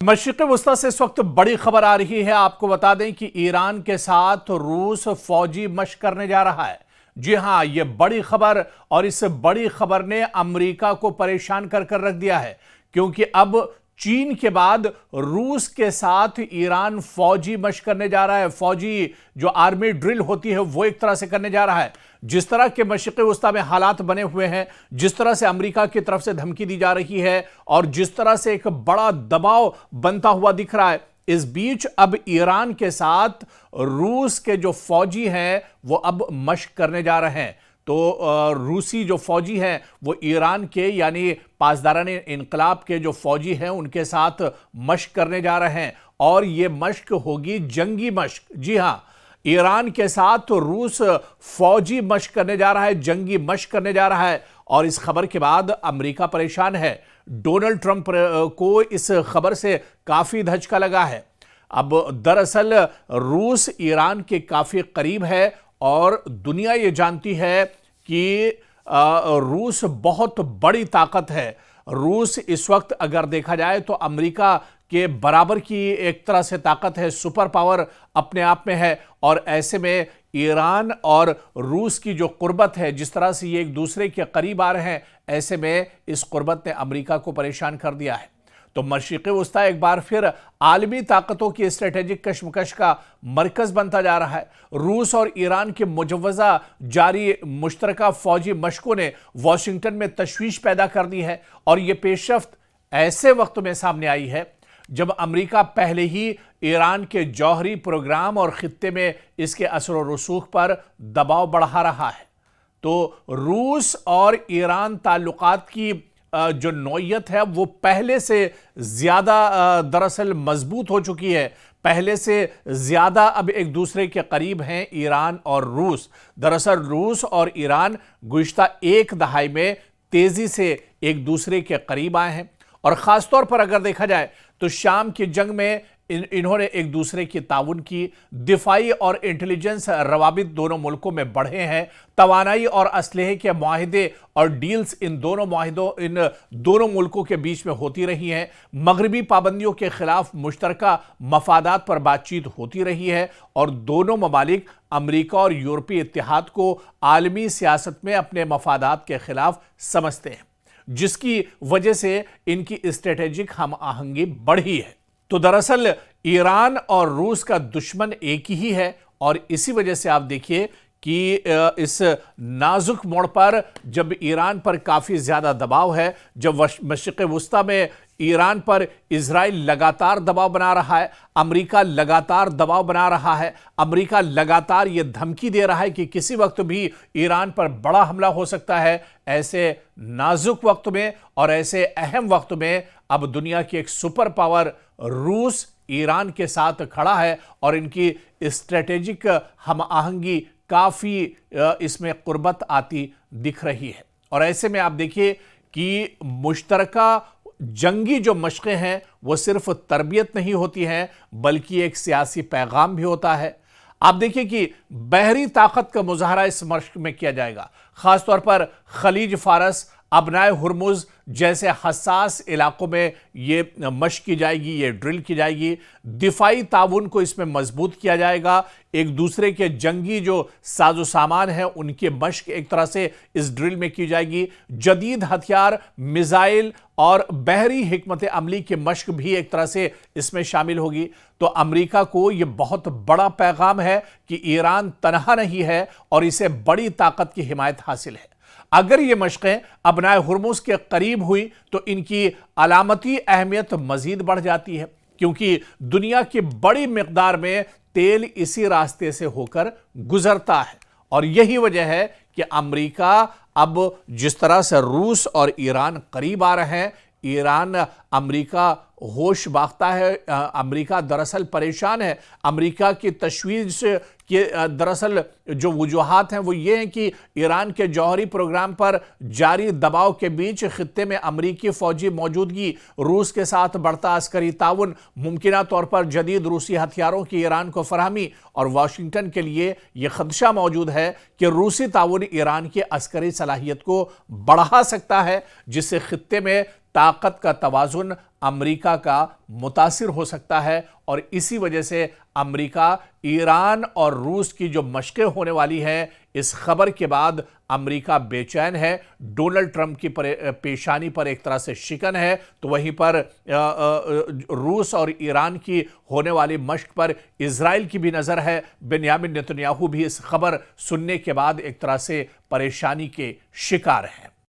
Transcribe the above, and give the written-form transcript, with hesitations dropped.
मशरिक़ वस्ता से इस वक्त बड़ी खबर आ रही है। आपको बता दें कि ईरान के साथ रूस फौजी मशक करने जा रहा है। जी हां, यह बड़ी खबर, और इस बड़ी खबर ने अमेरिका को परेशान कर रख दिया है, क्योंकि अब चीन के बाद रूस के साथ ईरान फौजी मशक करने जा रहा है। फौजी जो आर्मी ड्रिल होती है वो एक तरह से करने जा रहा है। जिस तरह के मशरिक़ वस्ता में हालात बने हुए हैं, जिस तरह से अमेरिका की तरफ से धमकी दी जा रही है और जिस तरह से एक बड़ा दबाव बनता हुआ दिख रहा है, इस बीच अब ईरान के साथ रूस के जो फौजी हैं वो अब मशक करने जा रहे हैं। तो रूसी जो फौजी हैं वो ईरान के यानी पासदारान इनकलाब के जो फौजी हैं उनके साथ मशक करने जा रहे हैं, और ये मशक होगी जंगी मशक। जी हां, ईरान के साथ तो रूस फौजी मशक करने जा रहा है, जंगी मशक करने जा रहा है। और इस खबर के बाद अमेरिका परेशान है। डोनाल्ड ट्रंप को इस खबर से काफी धचका लगा है। अब दरअसल रूस ईरान के काफी करीब है और दुनिया ये जानती है कि रूस बहुत बड़ी ताकत है। रूस इस वक्त अगर देखा जाए तो अमेरिका के बराबर की एक तरह से ताकत है, सुपर पावर अपने आप में है। और ऐसे में ईरान और रूस की जो कुर्बत है, जिस तरह से ये एक दूसरे के करीब आ रहे हैं, ऐसे में इस कुर्बत ने अमेरिका को परेशान कर दिया है। तो मशरिक़ वस्ता एक बार फिर आलमी ताकतों की स्ट्रेटेजिक कशमकश का मरकज बनता जा रहा है। रूस और ईरान के मुजव्वज़ा जारी मुश्तरका फौजी मशकों ने वाशिंगटन में तशवीश पैदा कर दी है, और यह पेशरफ्त ऐसे वक्त में सामने आई है जब अमेरिका पहले ही ईरान के जौहरी प्रोग्राम और खित्ते में इसके असर और रसूख पर दबाव बढ़ा रहा है। तो रूस और ईरान ताल्लुकात की जो नौयत है वो पहले से ज्यादा दरअसल मजबूत हो चुकी है। पहले से ज्यादा अब एक दूसरे के करीब हैं ईरान और रूस। दरअसल रूस और ईरान गुज़िश्ता एक दहाई में तेजी से एक दूसरे के करीब आए हैं, और खासतौर पर अगर देखा जाए तो शाम की जंग में इन्होंने एक दूसरे की ताउन की। दिफाई और इंटेलिजेंस रवाबित दोनों मुल्कों में बढ़े हैं। तवानाई और असलहे के मुआहिदे और डील्स इन दोनों मुल्कों के बीच में होती रही हैं। मगरबी पाबंदियों के खिलाफ मुश्तरका मफादात पर बातचीत होती रही है, और दोनों ममालिक अमेरिका और यूरोपीय इत्तेहाद को आलमी सियासत में अपने मफादात के खिलाफ समझते हैं, जिसकी वजह से इनकी स्ट्रेटेजिक हम आहंगी बढ़ी है। तो दरअसल ईरान और रूस का दुश्मन एक ही है, और इसी वजह से आप देखिए कि इस नाजुक मोड़ पर जब ईरान पर काफ़ी ज़्यादा दबाव है, जब मशरिक़ वस्ता में ईरान पर इजराइल लगातार दबाव बना रहा है, अमेरिका लगातार दबाव बना रहा है, अमेरिका लगातार ये धमकी दे रहा है कि किसी वक्त भी ईरान पर बड़ा हमला हो सकता है। ऐसे नाजुक वक्त में और ऐसे अहम वक्त में अब दुनिया की एक सुपर पावर रूस ईरान के साथ खड़ा है, और इनकी स्ट्रेटेजिक हम आहंगी काफ़ी इसमें कुर्बत आती दिख रही है। और ऐसे में आप देखिए कि मुश्तरका जंगी जो मशक़ें हैं वो सिर्फ तरबियत नहीं होती हैं, बल्कि एक सियासी पैगाम भी होता है। आप देखिए कि बहरी ताकत का मुजाहरा इस मशक़ में किया जाएगा। ख़ासतौर पर खलीज फारस, अबनाए हुर्मुज़ जैसे हसास इलाकों में ये मशक़ की जाएगी, ये ड्रिल की जाएगी। दिफाई ताउन को इसमें मजबूत किया जाएगा। एक दूसरे के जंगी जो साजो सामान है उनकी मशक़ एक तरह से इस ड्रिल में की जाएगी। जदीद हथियार, मिसाइल और बहरी हिकमत अमली की मशक़ भी एक तरह से इसमें शामिल होगी। तो अमेरिका को यह बहुत बड़ा पैगाम है कि ईरान तनहा नहीं है और इसे बड़ी ताकत की हिमायत हासिल है। अगर ये मशक़ें अबनाए हुर्मुज़ के करीब हुई तो इनकी अलामती अहमियत मजीद बढ़ जाती है, क्योंकि दुनिया की बड़ी मिकदार में तेल इसी रास्ते से होकर गुजरता है। और यही वजह है कि अमेरिका अब जिस तरह से रूस और ईरान करीब आ रहे हैं, ईरान अमेरिका होश बाख्ता है। अमेरिका दरअसल परेशान है। अमेरिका की तशवीश के दरअसल जो वजूहात हैं वो ये हैं कि ईरान के जौहरी प्रोग्राम पर जारी दबाव के बीच खित्ते में अमेरिकी फौजी मौजूदगी, रूस के साथ बढ़ता अस्करी ताउन, मुमकिना तौर पर जदीद रूसी हथियारों की ईरान को फराहमी, और वाशिंगटन के लिए यह खदशा मौजूद है कि रूसी ताउन ईरान की अस्करी सलाहियत को बढ़ा सकता है, जिससे खित्ते में ताकत का तवाजुन अमेरिका का मुतासिर हो सकता है और इसी वजह से अमेरिका ईरान और रूस की जो मशकें होने वाली हैं, इस खबर के बाद अमेरिका बेचैन है। डोनाल्ड ट्रंप की पेशानी पर एक तरह से शिकन है, तो वहीं पर रूस और ईरान की होने वाली मशक पर इजराइल की भी नज़र है। बेंयामिन नेतन्याहू भी इस खबर सुनने के बाद एक तरह से परेशानी के शिकार हैं।